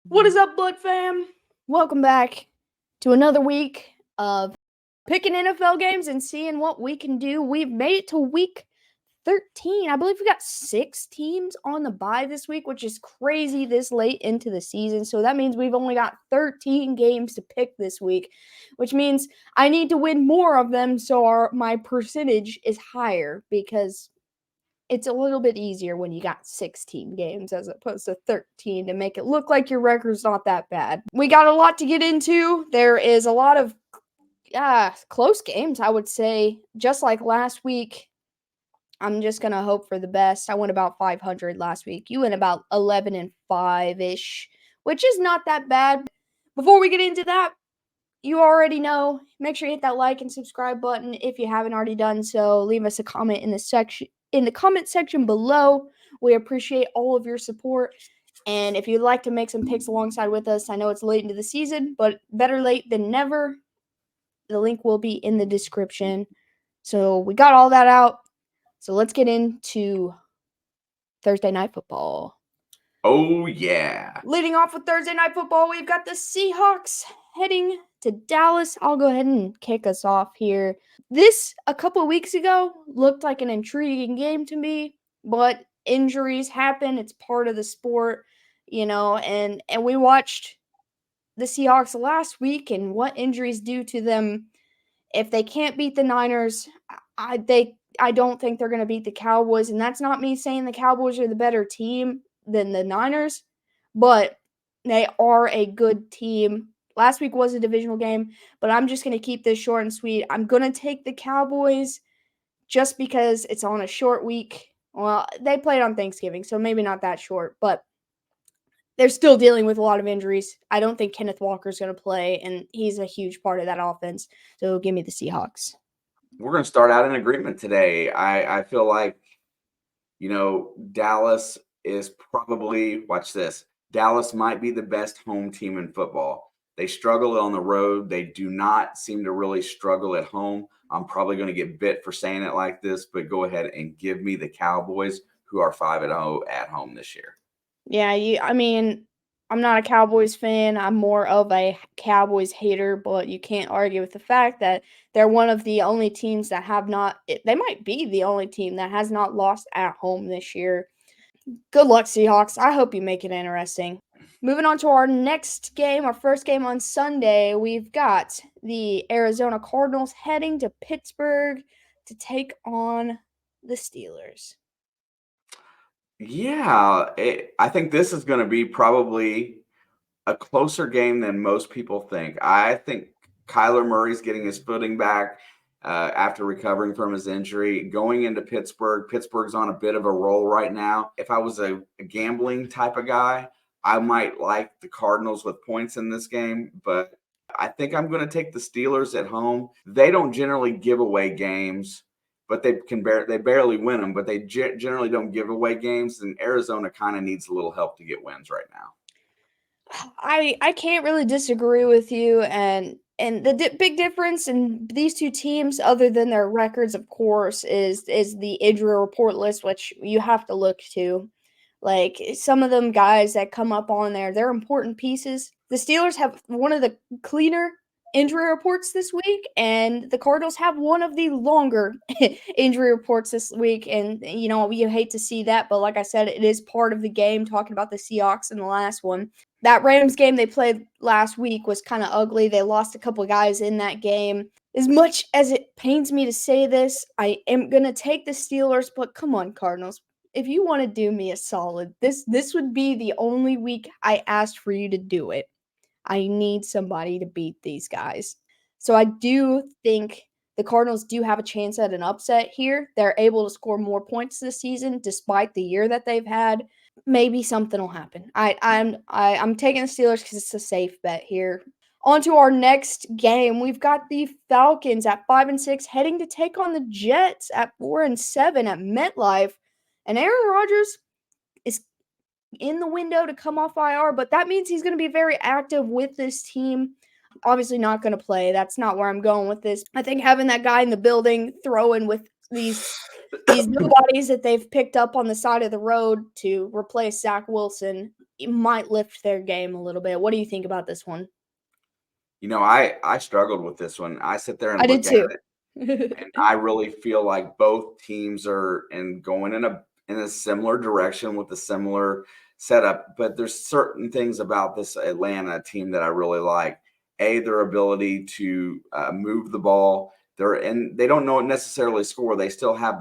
What is up, Blood fam? Welcome back to another week of picking NFL games and seeing what we can do. We've made it to week 13. I believe we got 6 teams on the bye this week, which is crazy this late into the season. So that means we've only got 13 games to pick this week, which means I need to win more of them so my percentage is higher because it's a little bit easier when you got 16 games as opposed to 13 to make it look like your record's not that bad. We got a lot to get into. There is a lot of close games, I would say. Just like last week, I'm just going to hope for the best. I went about 500 last week. You went about 11 and 5-ish, which is not that bad. Before we get into that, you already know, make sure you hit that like and subscribe button if you haven't already done so. Leave us a comment in the comment section below. We appreciate all of your support. And if you'd like to make some picks alongside with us, I know it's late into the season, but better late than never. The link will be in the description. So we got all that out. So let's get into Thursday Night Football. Oh, yeah. Leading off with Thursday Night Football, we've got the Seahawks heading to Dallas. I'll go ahead and kick us off here. This, a couple of weeks ago, looked like an intriguing game to me, but injuries happen. It's part of the sport, and we watched the Seahawks last week and what injuries do to them. If they can't beat the Niners, I don't think they're going to beat the Cowboys, and that's not me saying the Cowboys are the better team than the Niners, but they are a good team. Last week was a divisional game, but I'm just going to keep this short and sweet. I'm going to take the Cowboys just because it's on a short week. Well, they played on Thanksgiving, so maybe not that short, but they're still dealing with a lot of injuries. I don't think Kenneth Walker's going to play, and he's a huge part of that offense. So give me the Seahawks. We're going to start out in agreement today. I feel like, Dallas is probably, watch this, Dallas might be the best home team in football. They struggle on the road. They do not seem to really struggle at home. I'm probably going to get bit for saying it like this, but go ahead and give me the Cowboys, who are 5-0 at home this year. Yeah, I'm not a Cowboys fan. I'm more of a Cowboys hater, but you can't argue with the fact that they're one of the only teams that have not – they might be the only team that has not lost at home this year. Good luck, Seahawks. I hope you make it interesting. Moving on to our next game, our first game on Sunday, we've got the Arizona Cardinals heading to Pittsburgh to take on the Steelers. Yeah, I think this is going to be probably a closer game than most people think. I think Kyler Murray's getting his footing back after recovering from his injury. Going into Pittsburgh, Pittsburgh's on a bit of a roll right now. If I was a gambling type of guy, I might like the Cardinals with points in this game, but I think I'm going to take the Steelers at home. They don't generally give away games, but they barely win them, but they generally don't give away games, and Arizona kind of needs a little help to get wins right now. I can't really disagree with you, and the big difference in these two teams, other than their records, of course, is the injury report list, which you have to look to. Like, some of them guys that come up on there, they're important pieces. The Steelers have one of the cleaner injury reports this week, and the Cardinals have one of the longer injury reports this week. And, you hate to see that, but like I said, it is part of the game, talking about the Seahawks in the last one. That Rams game they played last week was kind of ugly. They lost a couple of guys in that game. As much as it pains me to say this, I am going to take the Steelers, but come on, Cardinals. If you want to do me a solid, this would be the only week I asked for you to do it. I need somebody to beat these guys. So I do think the Cardinals do have a chance at an upset here. They're able to score more points this season despite the year that they've had. Maybe something will happen. I'm taking the Steelers because it's a safe bet here. On to our next game. We've got the Falcons at 5-6 heading to take on the Jets at 4-7 at MetLife. And Aaron Rodgers is in the window to come off IR, but that means he's going to be very active with this team. Obviously not going to play. That's not where I'm going with this. I think having that guy in the building throwing with these nobodies that they've picked up on the side of the road to replace Zach Wilson might lift their game a little bit. What do you think about this one? I struggled with this one. I sit there and I did look at too. it, and I really feel like both teams are going in a similar direction with a similar setup. But there's certain things about this Atlanta team that I really like. Their ability to move the ball. They don't know necessarily score. They still have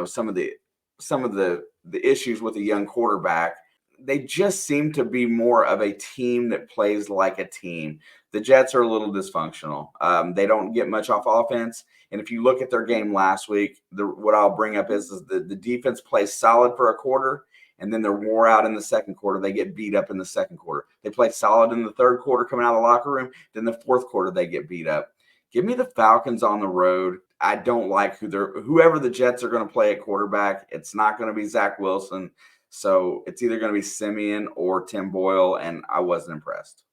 some of the issues with a young quarterback. They just seem to be more of a team that plays like a team. The Jets are a little dysfunctional. They don't get much off offense. And if you look at their game last week, what I'll bring up is the defense plays solid for a quarter, and then they're wore out in the second quarter. They get beat up in the second quarter. They play solid in the third quarter coming out of the locker room. Then the fourth quarter, they get beat up. Give me the Falcons on the road. I don't like whoever the Jets are going to play at quarterback. It's not going to be Zach Wilson. So it's either going to be Simeon or Tim Boyle, and I wasn't impressed.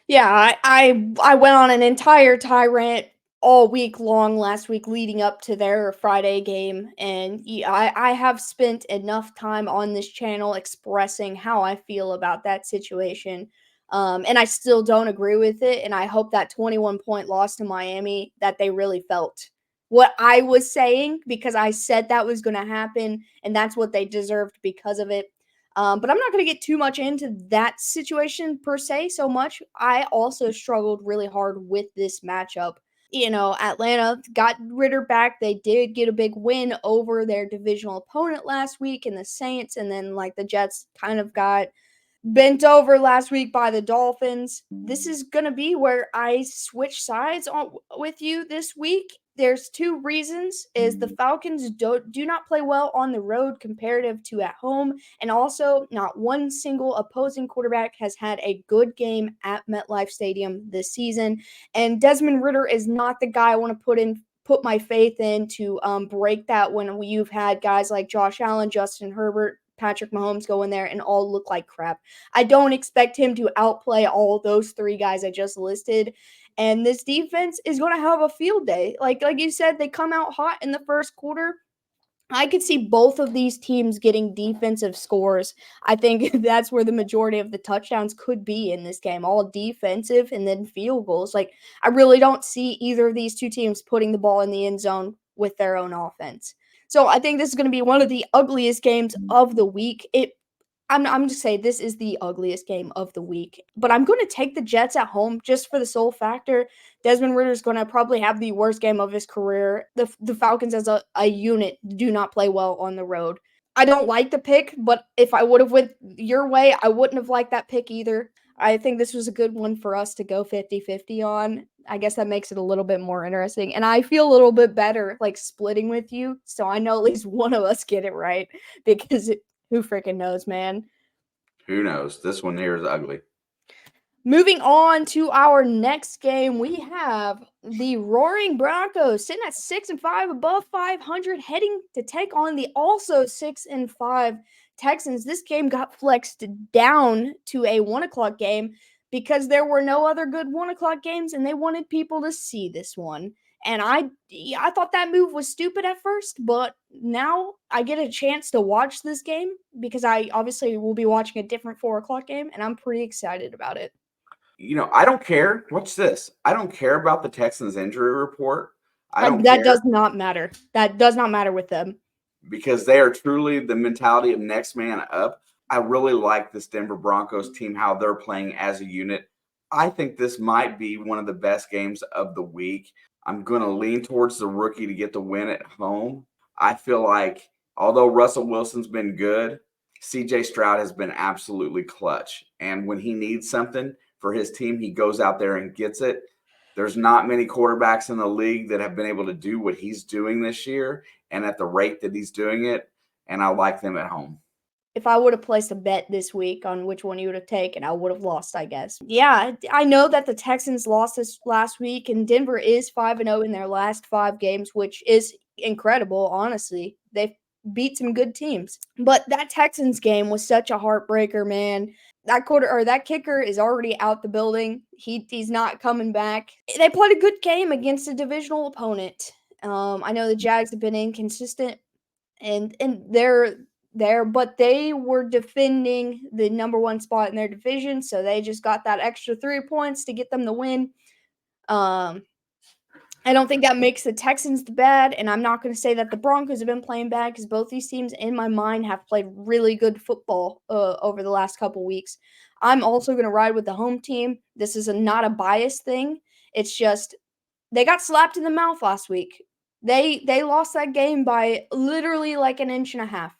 Yeah, I went on an entire tirade all week long last week leading up to their Friday game, and I have spent enough time on this channel expressing how I feel about that situation. And I still don't agree with it, and I hope that 21-point loss to Miami that they really felt what I was saying because I said that was going to happen, and that's what they deserved because of it. But I'm not going to get too much into that situation per se so much. I also struggled really hard with this matchup. Atlanta got Ritter back. They did get a big win over their divisional opponent last week in the Saints. And then, like, the Jets kind of got bent over last week by the Dolphins. This is going to be where I switch sides with you this week. There's two reasons is the Falcons do not play well on the road comparative to at home, and also not one single opposing quarterback has had a good game at MetLife Stadium this season, and Desmond Ritter is not the guy I want to put my faith in to break that when you've had guys like Josh Allen, Justin Herbert, Patrick Mahomes go in there and all look like crap. I don't expect him to outplay all those three guys I just listed. And this defense is going to have a field day. Like you said, they come out hot in the first quarter. I could see both of these teams getting defensive scores. I think that's where the majority of the touchdowns could be in this game, all defensive and then field goals. Like, I really don't see either of these two teams putting the ball in the end zone with their own offense. So I think this is going to be one of the ugliest games of the week. I'm just saying this is the ugliest game of the week. But I'm going to take the Jets at home just for the sole factor. Desmond Ritter is going to probably have the worst game of his career. The Falcons as a unit do not play well on the road. I don't like the pick, but if I would have went your way, I wouldn't have liked that pick either. I think this was a good one for us to go 50-50 on. I guess that makes it a little bit more interesting. And I feel a little bit better like splitting with you. So I know at least one of us get it right because who freaking knows, man? Who knows? This one here is ugly. Moving on to our next game, we have the Roaring Broncos sitting at 6-5, above 500, heading to take on the also 6-5 Texans. This game got flexed down to a 1:00 game because there were no other good 1:00 games, and they wanted people to see this one. And I thought that move was stupid at first, but now I get a chance to watch this game because I obviously will be watching a different 4:00 game, and I'm pretty excited about it. I don't care. Watch this. I don't care about the Texans injury report. I don't That care does not matter. That does not matter with them. because they are truly the mentality of next man up. I really like this Denver Broncos team, how they're playing as a unit. I think this might be one of the best games of the week. I'm going to lean towards the rookie to get the win at home. I feel like although Russell Wilson's been good, CJ Stroud has been absolutely clutch. And when he needs something for his team, he goes out there and gets it. There's not many quarterbacks in the league that have been able to do what he's doing this year and at the rate that he's doing it. And I like them at home. If I would have placed a bet this week on which one you would have taken, I would have lost, I guess. Yeah, I know that the Texans lost this last week, and Denver is 5-0 in their last 5 games, which is incredible, honestly. They've beat some good teams. But that Texans game was such a heartbreaker, man. That kicker is already out the building. He's not coming back. They played a good game against a divisional opponent. I know the Jags have been inconsistent, and they're there, but they were defending the number one spot in their division, so they just got that extra 3 points to get them the win. Um, I don't think that makes the Texans bad, and I'm not going to say that the Broncos have been playing bad because both these teams, in my mind, have played really good football over the last couple weeks. I'm also going to ride with the home team. This is not a bias thing. It's just they got slapped in the mouth last week. They lost that game by literally like an inch and a half.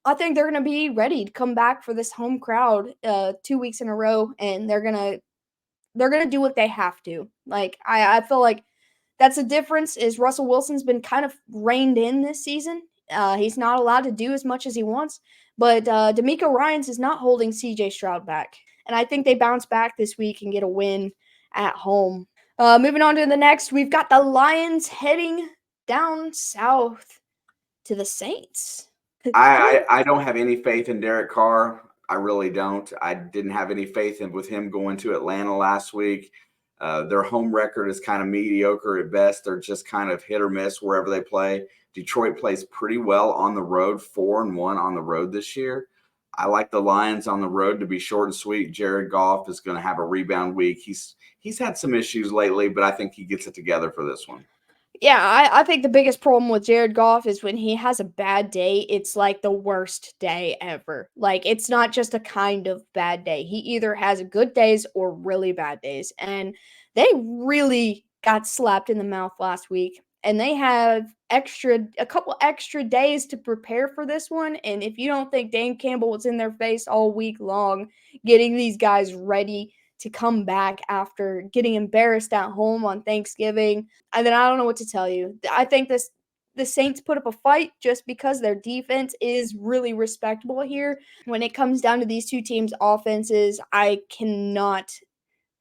I think they're going to be ready to come back for this home crowd 2 weeks in a row, and they're gonna do what they have to. Like I feel like that's the difference. Is Russell Wilson's been kind of reined in this season. He's not allowed to do as much as he wants, but D'Amico Ryans is not holding C.J. Stroud back, and I think they bounce back this week and get a win at home. Moving on to the next, we've got the Lions heading down south to the Saints. I don't have any faith in Derek Carr. I really don't. I didn't have any faith with him going to Atlanta last week. Their home record is kind of mediocre at best. They're just kind of hit or miss wherever they play. Detroit plays pretty well on the road, 4-1 on the road this year. I like the Lions on the road to be short and sweet. Jared Goff is going to have a rebound week. He's had some issues lately, but I think he gets it together for this one. Yeah, I think the biggest problem with Jared Goff is when he has a bad day, it's like the worst day ever. Like, it's not just a kind of bad day. He either has good days or really bad days. And they really got slapped in the mouth last week. And they have a couple extra days to prepare for this one. And if you don't think Dan Campbell was in their face all week long, getting these guys ready to come back after getting embarrassed at home on Thanksgiving, and then I don't know what to tell you. I think the Saints put up a fight just because their defense is really respectable here. When it comes down to these two teams' offenses, I cannot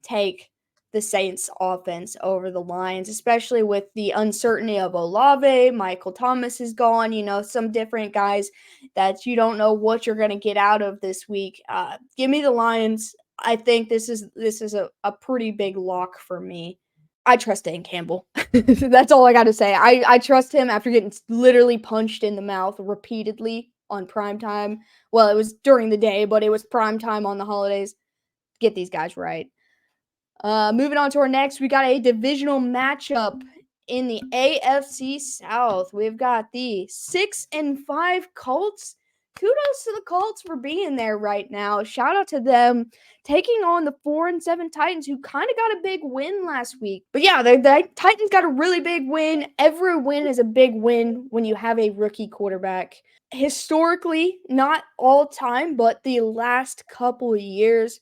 take the Saints offense over the Lions, especially with the uncertainty of Olave. Michael Thomas is gone, some different guys that you don't know what you're going to get out of this week. Give me the Lions. I think this is a pretty big lock for me. I trust Dan Campbell. That's all I got to say. I trust him after getting literally punched in the mouth repeatedly on prime time. Well, it was during the day, but it was prime time on the holidays. Get these guys right. Moving on to our next, we got a divisional matchup in the AFC South. We've got the 6-5 Colts. Kudos to the Colts for being there right now. Shout out to them taking on the 4-7 Titans, who kind of got a big win last week. But yeah, the Titans got a really big win. Every win is a big win when you have a rookie quarterback. Historically, not all time, but the last couple of years,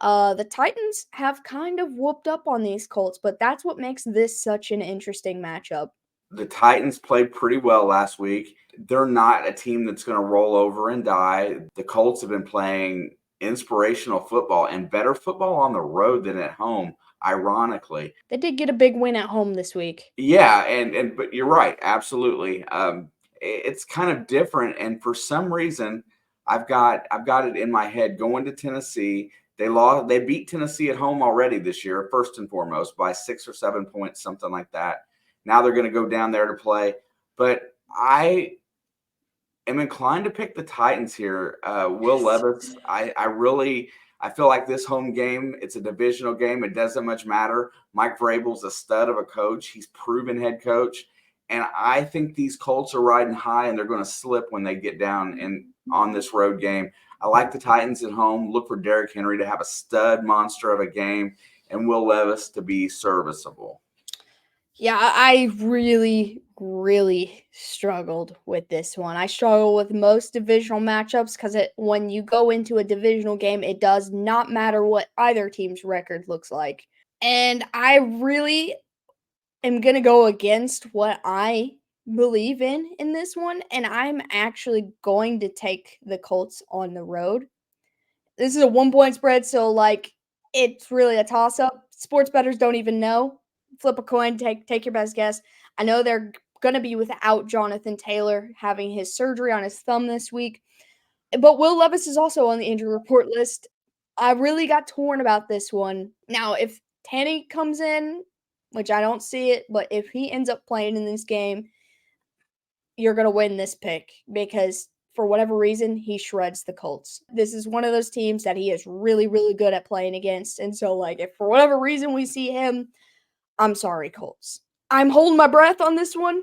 the Titans have kind of whooped up on these Colts, but that's what makes this such an interesting matchup. The Titans played pretty well last week. They're not a team that's going to roll over and die. The Colts have been playing inspirational football and better football on the road than at home, ironically. They did get a big win at home this week. Yeah, but you're right, absolutely. It's kind of different, and for some reason, I've got it in my head going to Tennessee. They beat Tennessee at home already this year, first and foremost, by 6 or 7 points, something like that. Now they're going to go down there to play. But I am inclined to pick the Titans here. Will Levis, I feel like this home game, it's a divisional game. It doesn't much matter. Mike Vrabel's a stud of a coach. He's proven head coach. And I think these Colts are riding high, and they're going to slip when they get down on this road game. I like the Titans at home. Look for Derrick Henry to have a stud monster of a game and Will Levis to be serviceable. Yeah, I really, really struggled with this one. I struggle with most divisional matchups because when you go into a divisional game, it does not matter what either team's record looks like. And I really am going to go against what I believe in this one, and I'm actually going to take the Colts on the road. This is a 1-point spread, so it's really a toss up. Sports bettors don't even know. Flip a coin, take your best guess. I know they're going to be without Jonathan Taylor having his surgery on his thumb this week, but Will Levis is also on the injury report list. I really got torn about this one. Now, if Tanny comes in, which I don't see it, but if he ends up playing in this game, you're going to win this pick because for whatever reason, he shreds the Colts. This is one of those teams that he is really, really good at playing against. And so, like, if for whatever reason we see him, I'm sorry, Colts. I'm holding my breath on this one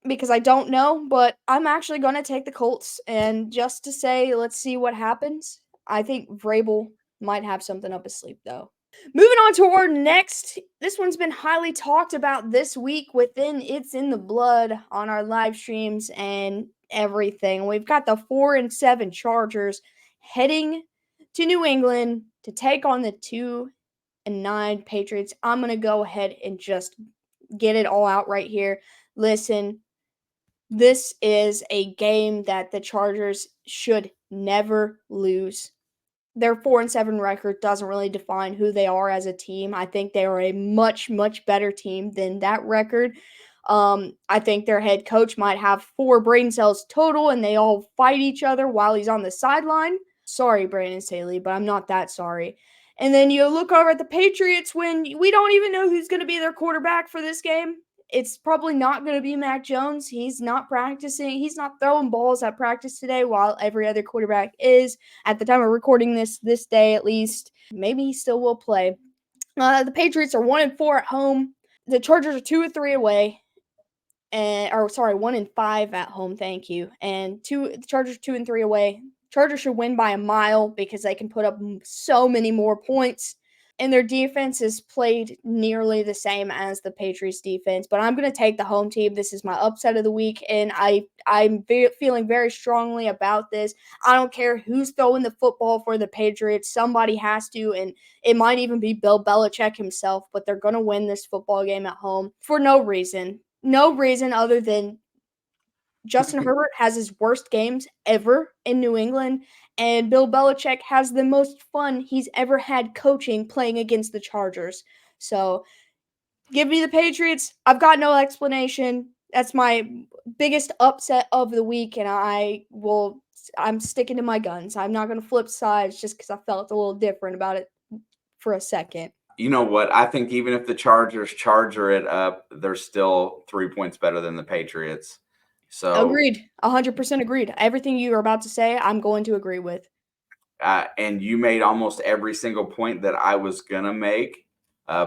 because I don't know, but I'm actually going to take the Colts. And just to say, let's see what happens, I think Vrabel might have something up his sleeve, though. Moving on to our next, this one's been highly talked about this week within It's in the Blood on our live streams and everything. We've got the 4-7 Chargers heading to New England to take on the 2-9 Patriots. I'm going to go ahead and just get it all out right here. Listen, this is a game that the Chargers should never lose. Their 4-7 record doesn't really define who they are as a team. I think they are a much, much better team than that record. I think their head coach might have 4 brain cells total and they all fight each other while he's on the sideline. Sorry, Brandon Staley, but I'm not that sorry. And then you look over at the Patriots when we don't even know who's going to be their quarterback for this game. It's probably not going to be Mac Jones. He's not practicing. He's not throwing balls at practice today while every other quarterback is. At the time of recording this day at least, maybe he still will play. The Patriots are 1-4 at home. The Chargers are 2-3 away. 1-5 at home. Thank you. And the Chargers 2-3 away. Chargers should win by a mile because they can put up so many more points. And their defense is played nearly the same as the Patriots defense. But I'm going to take the home team. This is my upset of the week, and I'm feeling very strongly about this. I don't care who's throwing the football for the Patriots. Somebody has to, and it might even be Bill Belichick himself, but they're going to win this football game at home for no reason. No reason other than Justin Herbert has his worst games ever in New England, and Bill Belichick has the most fun he's ever had coaching playing against the Chargers. So, give me the Patriots. I've got no explanation. That's my biggest upset of the week, and I'm sticking to my guns. I'm not going to flip sides just because I felt a little different about it for a second. You know what? I think even if the Chargers charger it up, they're still 3 points better than the Patriots. So Agreed. 100% agreed. Everything you are about to say, I'm going to agree with. and you made almost every single point that I was gonna make.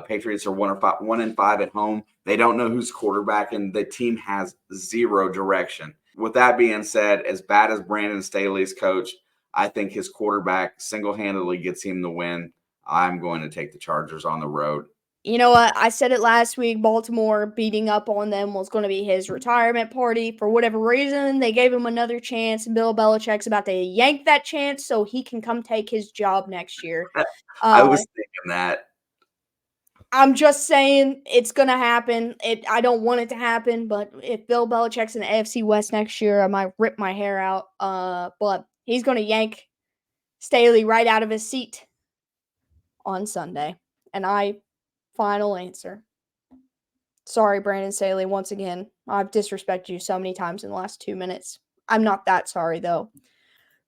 Patriots are 1-5 at home. They don't know who's quarterback, and the team has zero direction. With that being said, as bad as Brandon Staley's coach, I think his quarterback single-handedly gets him the win. I'm going to take the Chargers on the road. You know what? I said it last week. Baltimore beating up on them was going to be his retirement party. For whatever reason, they gave him another chance, and Bill Belichick's about to yank that chance so he can come take his job next year. I was thinking that. I'm just saying it's going to happen. I don't want it to happen, but if Bill Belichick's in the AFC West next year, I might rip my hair out. But he's going to yank Staley right out of his seat on Sunday. And final answer. Sorry, Brandon Staley, once again. I've disrespected you so many times in the last 2 minutes. I'm not that sorry, though.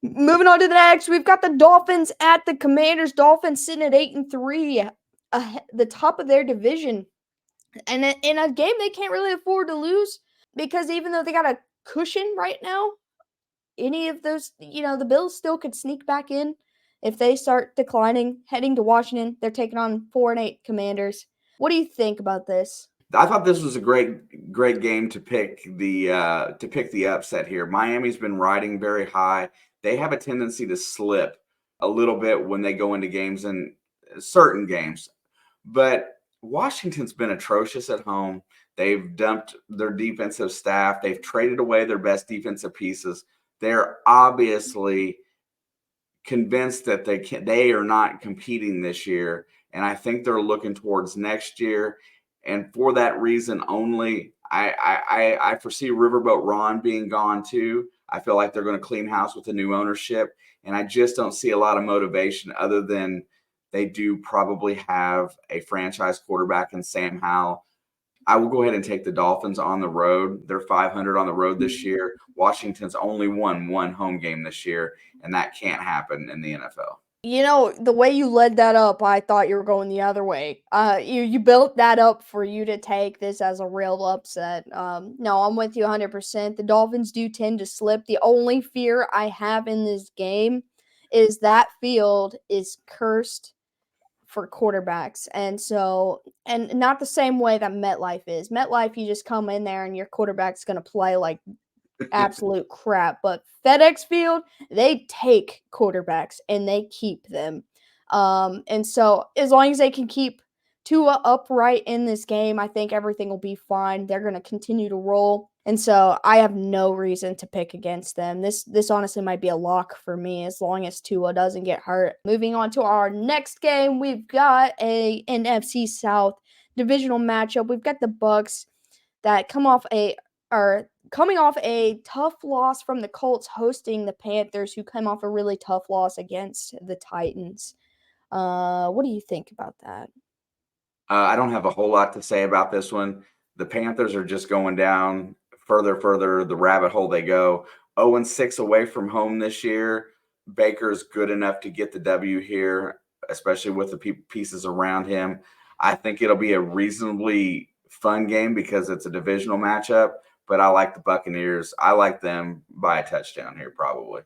Moving on to the next, we've got the Dolphins at the Commanders. Dolphins sitting at 8-3, the top of their division. And in a game they can't really afford to lose because even though they got a cushion right now, any of those, the Bills still could sneak back in if they start declining, heading to Washington. They're taking on 4-8 Commanders. What do you think about this? I thought this was a great game to pick the upset here. Miami's been riding very high. They have a tendency to slip a little bit when they go into games and certain games, but Washington's been atrocious at home. They've dumped their defensive staff. They've traded away their best defensive pieces. They're obviously convinced that they are not competing this year, and I think they're looking towards next year. And for that reason only, I foresee Riverboat Ron being gone too. I feel like they're going to clean house with the new ownership, and I just don't see a lot of motivation other than they do probably have a franchise quarterback in Sam Howell. I will go ahead and take the Dolphins on the road. They're 500 on the road this year. Washington's only won one home game this year, and that can't happen in the NFL. The way you led that up, I thought you were going the other way. You built that up for you to take this as a real upset. No, I'm with you 100%. The Dolphins do tend to slip. The only fear I have in this game is that field is cursed for quarterbacks. And not the same way that MetLife is. MetLife, you just come in there and your quarterback's going to play like absolute crap. But FedEx Field, they take quarterbacks and they keep them. And so as long as they can keep Tua upright in this game, I think everything will be fine. They're going to continue to roll. And so I have no reason to pick against them. This honestly might be a lock for me as long as Tua doesn't get hurt. Moving on to our next game, we've got a NFC South divisional matchup. We've got the Bucks that coming off a tough loss from the Colts hosting the Panthers, who came off a really tough loss against the Titans. What do you think about that? I don't have a whole lot to say about this one. The Panthers are just going down further the rabbit hole they go. 0-6 away from home this year. Baker's good enough to get the W here, especially with the pieces around him. I think it'll be a reasonably fun game because it's a divisional matchup, but I like the Buccaneers. I like them by a touchdown here, probably.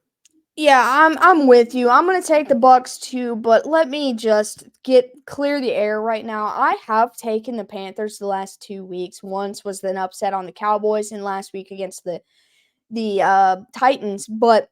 Yeah, I'm with you. I'm gonna take the Bucks too, but let me just clear the air right now. I have taken the Panthers the last 2 weeks. Once was an upset on the Cowboys, and last week against the Titans. But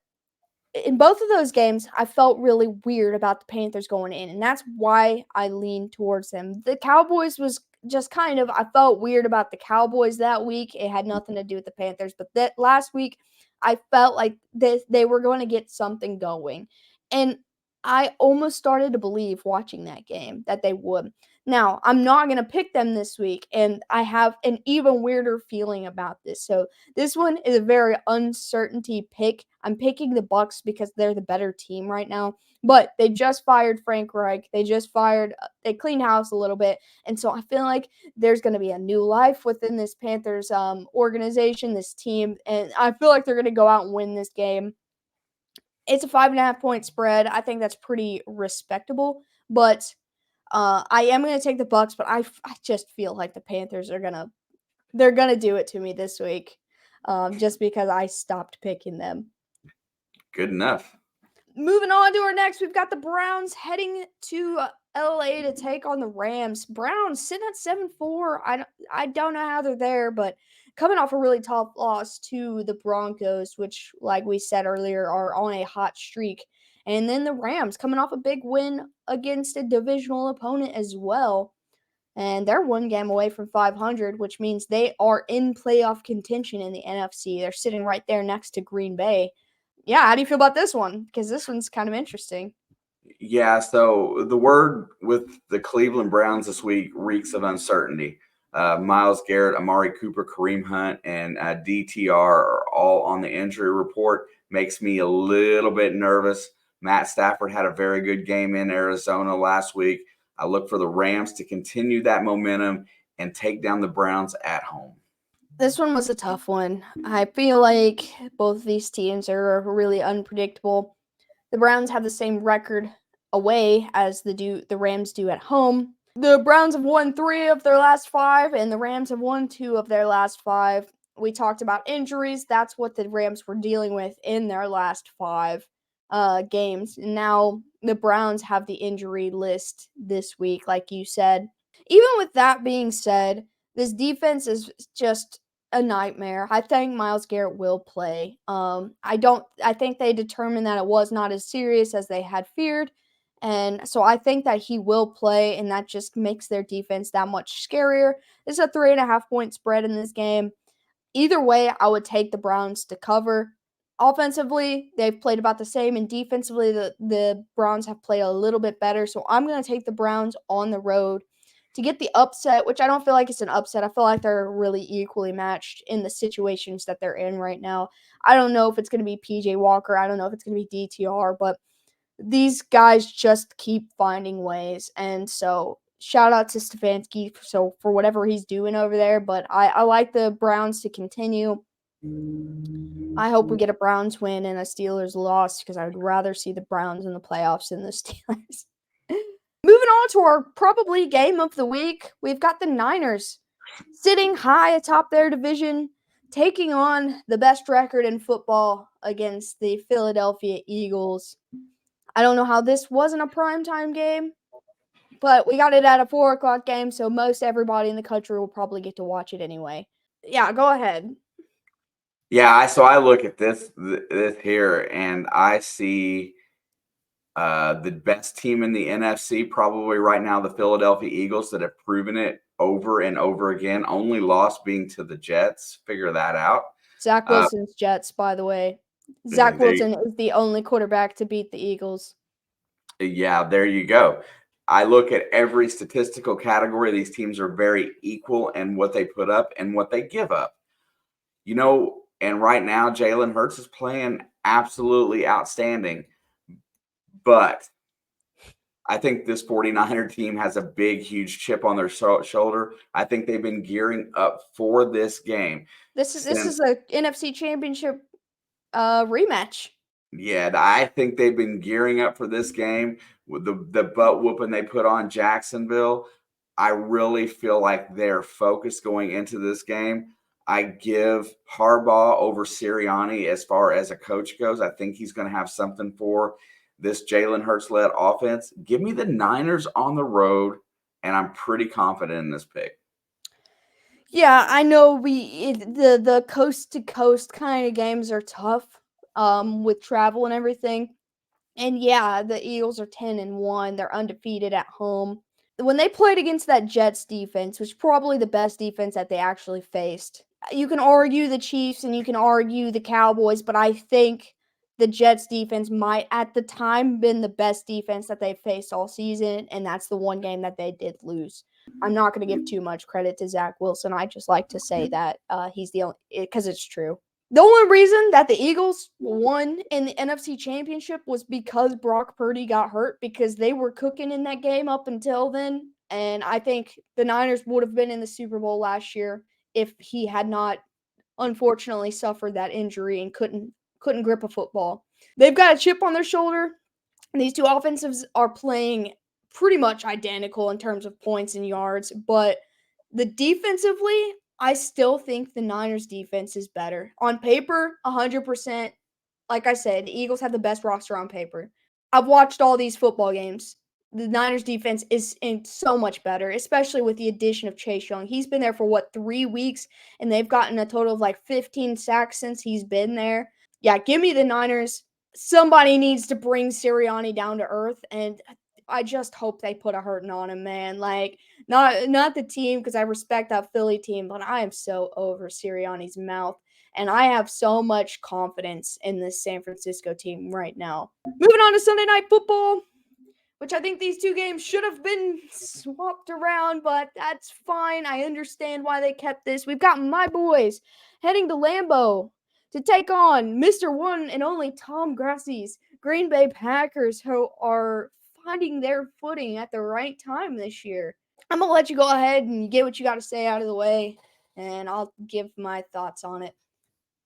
in both of those games, I felt really weird about the Panthers going in, and that's why I leaned towards them. The Cowboys was just I felt weird about the Cowboys that week. It had nothing to do with the Panthers, but that last week, I felt like they were going to get something going, and I almost started to believe watching that game that they would. Now, I'm not going to pick them this week, and I have an even weirder feeling about this. So this one is a very uncertainty pick. I'm picking the Bucks because they're the better team right now. But they just fired Frank Reich. They cleaned house a little bit. And so I feel like there's going to be a new life within this Panthers organization, this team. And I feel like they're going to go out and win this game. It's a 5.5 point spread. I think that's pretty respectable. But I am going to take the Bucks, but I just feel like the Panthers they're gonna do it to me this week, just because I stopped picking them. Good enough. Moving on to our next, we've got the Browns heading to LA to take on the Rams. Browns sitting at 7-4. I don't know how they're there, but coming off a really tough loss to the Broncos, which, like we said earlier, are on a hot streak. And then the Rams coming off a big win against a divisional opponent as well. And they're one game away from 500, which means they are in playoff contention in the NFC. They're sitting right there next to Green Bay. Yeah, how do you feel about this one? Because this one's kind of interesting. Yeah, so the word with the Cleveland Browns this week reeks of uncertainty. Myles Garrett, Amari Cooper, Kareem Hunt, and DTR are all on the injury report. Makes me a little bit nervous. Matt Stafford had a very good game in Arizona last week. I look for the Rams to continue that momentum and take down the Browns at home. This one was a tough one. I feel like both these teams are really unpredictable. The Browns have the same record away as the Rams do at home. The Browns have won 3 of their last 5, and the Rams have won 2 of their last 5. We talked about injuries. That's what the Rams were dealing with in their last 5 games. And now the Browns have the injury list this week, like you said. Even with that being said, this defense is just a nightmare. I think Myles Garrett will play. I think they determined that it was not as serious as they had feared. And so I think that he will play, and that just makes their defense that much scarier. It's a 3.5 point spread in this game. Either way, I would take the Browns to cover. Offensively, they've played about the same, and defensively, the Browns have played a little bit better. So I'm going to take the Browns on the road to get the upset, which I don't feel like it's an upset. I feel like they're really equally matched in the situations that they're in right now. I don't know if it's going to be PJ Walker. I don't know if it's going to be DTR, but these guys just keep finding ways. And so shout out to Stefanski for whatever he's doing over there. But I like the Browns to continue. I hope we get a Browns win and a Steelers loss because I would rather see the Browns in the playoffs than the Steelers. Moving on to our probably game of the week, we've got the Niners sitting high atop their division, taking on the best record in football against the Philadelphia Eagles. I don't know how this wasn't a primetime game, but we got it at a 4 o'clock game, so most everybody in the country will probably get to watch it anyway. Yeah, go ahead. Yeah, so I look at this here, and I see the best team in the NFC probably right now, the Philadelphia Eagles, that have proven it over and over again. Only loss being to the Jets. Figure that out. Zach Uh, Wilson's Jets, by the way. Zach they, Wilson is the only quarterback to beat the Eagles. yeah, there you go. I look at every statistical category. These teams are very equal in what they put up and what they give up. And right now, Jalen Hurts is playing absolutely outstanding. But I think this 49er team has a big, huge chip on their shoulder. I think they've been gearing up for this game. This is a NFC Championship rematch. Yeah, I think they've been gearing up for this game with the butt whooping they put on Jacksonville. I really feel like they're focused going into this game. I give Harbaugh over Sirianni as far as a coach goes. I think he's going to have something for this Jalen Hurts-led offense. Give me the Niners on the road, and I'm pretty confident in this pick. Yeah, I know the coast to coast kind of games are tough with travel and everything. And yeah, the Eagles are 10-1. They're undefeated at home. When they played against that Jets defense, which is probably the best defense that they actually faced. You can argue the Chiefs and you can argue the Cowboys, but I think the Jets defense might at the time been the best defense that they faced all season, and that's the one game that they did lose. I'm not going to give too much credit to Zach Wilson. I just like to say that he's the only, because it's true. The only reason that the Eagles won in the NFC Championship was because Brock Purdy got hurt, because they were cooking in that game up until then. And I think the Niners would have been in the Super Bowl last year if he had not unfortunately suffered that injury and couldn't grip a football. They've got a chip on their shoulder. And these two offensives are playing pretty much identical in terms of points and yards, but the defensively, I still think the Niners defense is better. On paper, 100%. Like I said, the Eagles have the best roster on paper. I've watched all these football games. The Niners defense is so much better, especially with the addition of Chase Young. He's been there for 3 weeks, and they've gotten a total of 15 sacks since he's been there. Yeah, give me the Niners. Somebody needs to bring Sirianni down to earth, and I just hope they put a hurting on him, man. Not the team, because I respect that Philly team, but I am so over Sirianni's mouth, and I have so much confidence in this San Francisco team right now. Moving on to Sunday Night Football, which I think these two games should have been swapped around, but that's fine. I understand why they kept this. We've got my boys heading to Lambeau to take on Mr. One and only Tom Grassie's Green Bay Packers, who are finding their footing at the right time this year. I'm going to let you go ahead and get what you got to say out of the way, and I'll give my thoughts on it.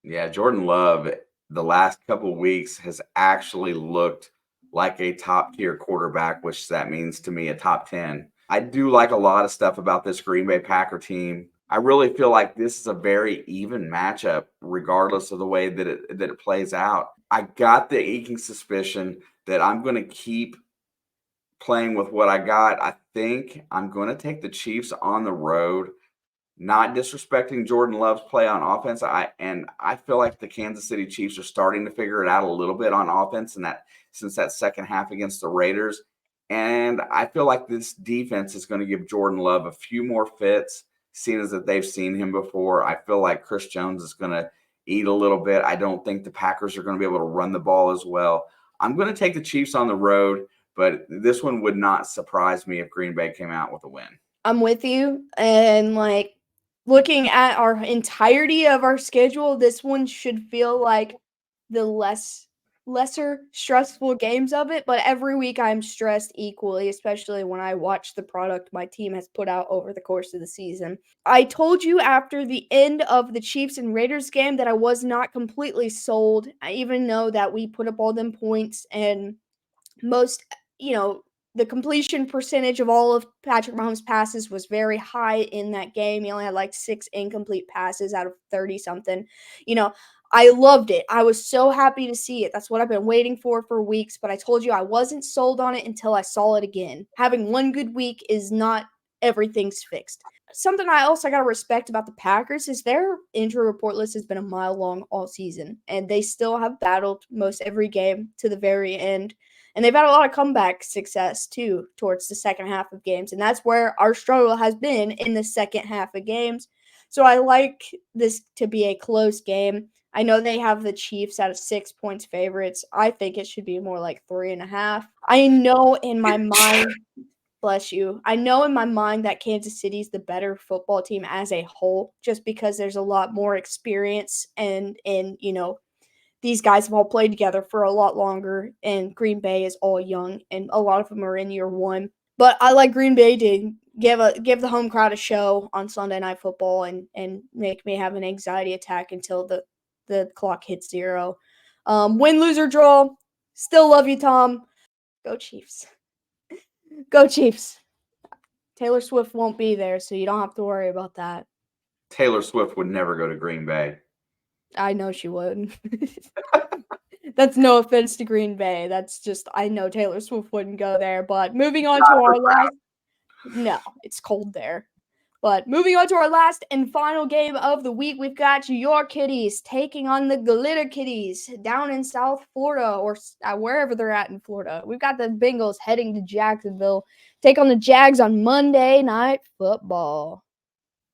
Yeah, Jordan Love, the last couple of weeks, has actually looked like a top-tier quarterback, which that means to me a top 10. I do like a lot of stuff about this Green Bay Packer team. I really feel like this is a very even matchup, regardless of the way that it plays out. I got the aching suspicion that I'm going to keep playing with what I got. I think I'm going to take the Chiefs on the road. Not disrespecting Jordan Love's play on offense. I feel like the Kansas City Chiefs are starting to figure it out a little bit on offense, and that since that second half against the Raiders. And I feel like this defense is going to give Jordan Love a few more fits, seeing as that they've seen him before. I feel like Chris Jones is going to eat a little bit. I don't think the Packers are going to be able to run the ball as well. I'm going to take the Chiefs on the road, but this one would not surprise me if Green Bay came out with a win. I'm with you, and looking at our entirety of our schedule, this one should feel like the less lesser stressful games of it, but every week I'm stressed equally, especially when I watch the product my team has put out over the course of the season. I told you after the end of the Chiefs and Raiders game that I was not completely sold. I even know that we put up all them points and most, the completion percentage of all of Patrick Mahomes' passes was very high in that game. He only had like 6 incomplete passes out of 30 something. I loved it. I was so happy to see it. That's what I've been waiting for weeks, but I told you I wasn't sold on it until I saw it again. Having one good week is not everything's fixed. Something I also got to respect about the Packers is their injury report list has been a mile long all season, and they still have battled most every game to the very end. And they've had a lot of comeback success too towards the second half of games. And that's where our struggle has been in the second half of games. So I like this to be a close game. I know they have the Chiefs out of 6 points favorites. I think it should be more like 3.5. I know in my mind, bless you, I know in my mind that Kansas City's the better football team as a whole, just because there's a lot more experience and these guys have all played together for a lot longer, and Green Bay is all young, and a lot of them are in year one. But I like Green Bay to give the home crowd a show on Sunday Night Football and make me have an anxiety attack until the clock hits 0. Win, lose, or draw. Still love you, Tom. Go Chiefs. Go Chiefs. Taylor Swift won't be there, so you don't have to worry about that. Taylor Swift would never go to Green Bay. I know she would. That's no offense to Green Bay. That's just I know Taylor Swift wouldn't go there. But moving on to our last, no, it's cold there. But moving on to our last and final game of the week, we've got your Kitties taking on the Glitter Kitties down in South Florida or wherever they're at in Florida. We've got the Bengals heading to Jacksonville, take on the Jags on Monday Night Football.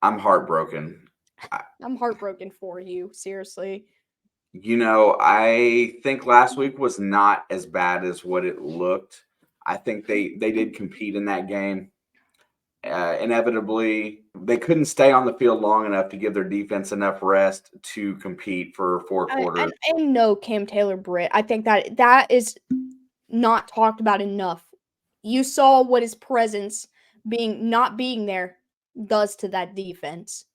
I'm heartbroken. I'm heartbroken for you, seriously. I think last week was not as bad as what it looked. I think they did compete in that game. Inevitably, they couldn't stay on the field long enough to give their defense enough rest to compete for 4 quarters. And no Cam Taylor-Britt. I think that is not talked about enough. You saw what his presence not being there does to that defense.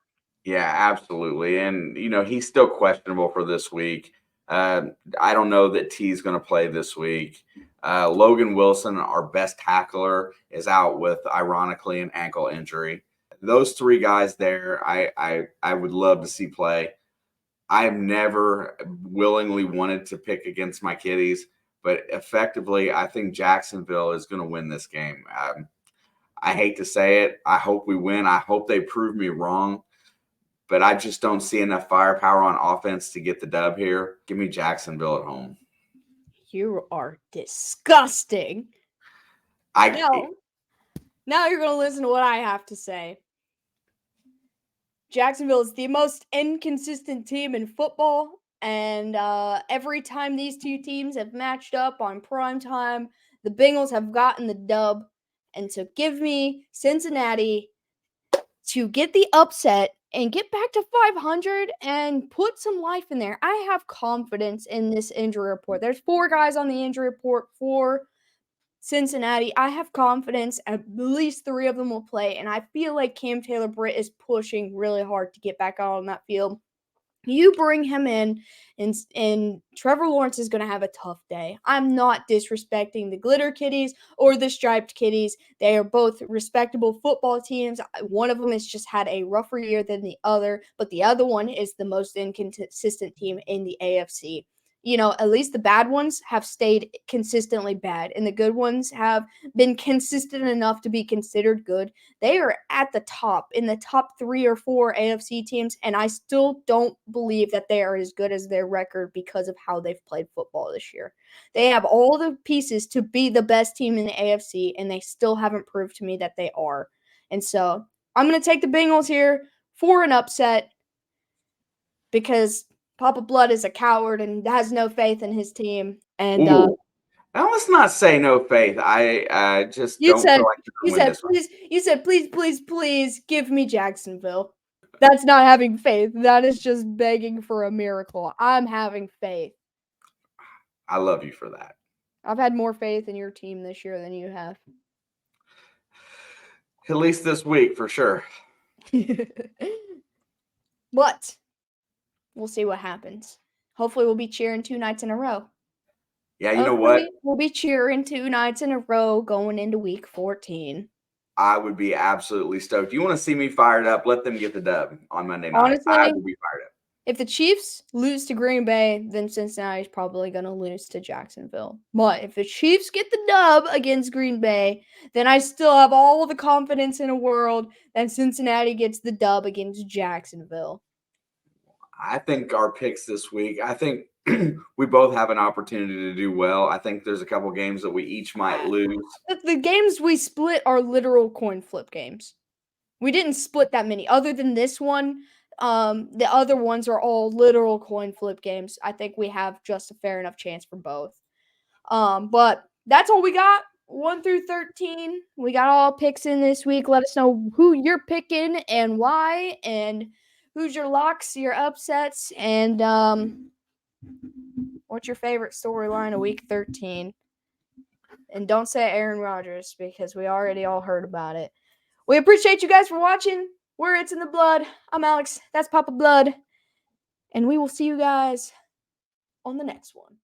Yeah, absolutely. And, he's still questionable for this week. I don't know that T's going to play this week. Logan Wilson, our best tackler, is out with, ironically, an ankle injury. Those 3 guys there, I would love to see play. I've never willingly wanted to pick against my Kitties, but effectively, I think Jacksonville is going to win this game. I hate to say it. I hope we win. I hope they prove me wrong. But I just don't see enough firepower on offense to get the dub here. Give me Jacksonville at home. You are disgusting. Now you're going to listen to what I have to say. Jacksonville is the most inconsistent team in football, and every time these two teams have matched up on prime time, the Bengals have gotten the dub. And so give me Cincinnati to get the upset and get back to 500 and put some life in there. I have confidence in this injury report. There's 4 guys on the injury report for Cincinnati. I have confidence at least 3 of them will play, and I feel like Cam Taylor-Britt is pushing really hard to get back out on that field. You bring him in, and Trevor Lawrence is going to have a tough day. I'm not disrespecting the Glitter Kitties or the Striped Kitties. They are both respectable football teams. One of them has just had a rougher year than the other, but the other one is the most inconsistent team in the AFC. At least the bad ones have stayed consistently bad, and the good ones have been consistent enough to be considered good. They are at the top, in the top 3 or 4 AFC teams, and I still don't believe that they are as good as their record because of how they've played football this year. They have all the pieces to be the best team in the AFC, and they still haven't proved to me that they are. And so I'm going to take the Bengals here for an upset because Papa Blood is a coward and has no faith in his team. And now let's not say no faith. I just don't feel like you said please give me Jacksonville. That's not having faith. That is just begging for a miracle. I'm having faith. I love you for that. I've had more faith in your team this year than you have. At least this week, for sure. But we'll see what happens. Hopefully, we'll be cheering 2 nights in a row. Yeah, you know what? Hopefully, we'll be cheering 2 nights in a row going into week 14. I would be absolutely stoked. You want to see me fired up? Let them get the dub on Monday night. I Honestly, would be fired up. if the Chiefs lose to Green Bay, then Cincinnati's probably going to lose to Jacksonville. But if the Chiefs get the dub against Green Bay, then I still have all the confidence in the world that Cincinnati gets the dub against Jacksonville. I think our picks this week, I think we both have an opportunity to do well. I think there's a couple games that we each might lose. The games we split are literal coin flip games. We didn't split that many. Other than this one, the other ones are all literal coin flip games. I think we have just a fair enough chance for both. But that's all we got. 1 through 13. We got all picks in this week. Let us know who you're picking and why, and who's your locks, your upsets, and what's your favorite storyline of week 13. And don't say Aaron Rodgers because we already all heard about it. We appreciate you guys for watching. We're It's in the Blood. I'm Alex. That's Papa Blood. And we will see you guys on the next one.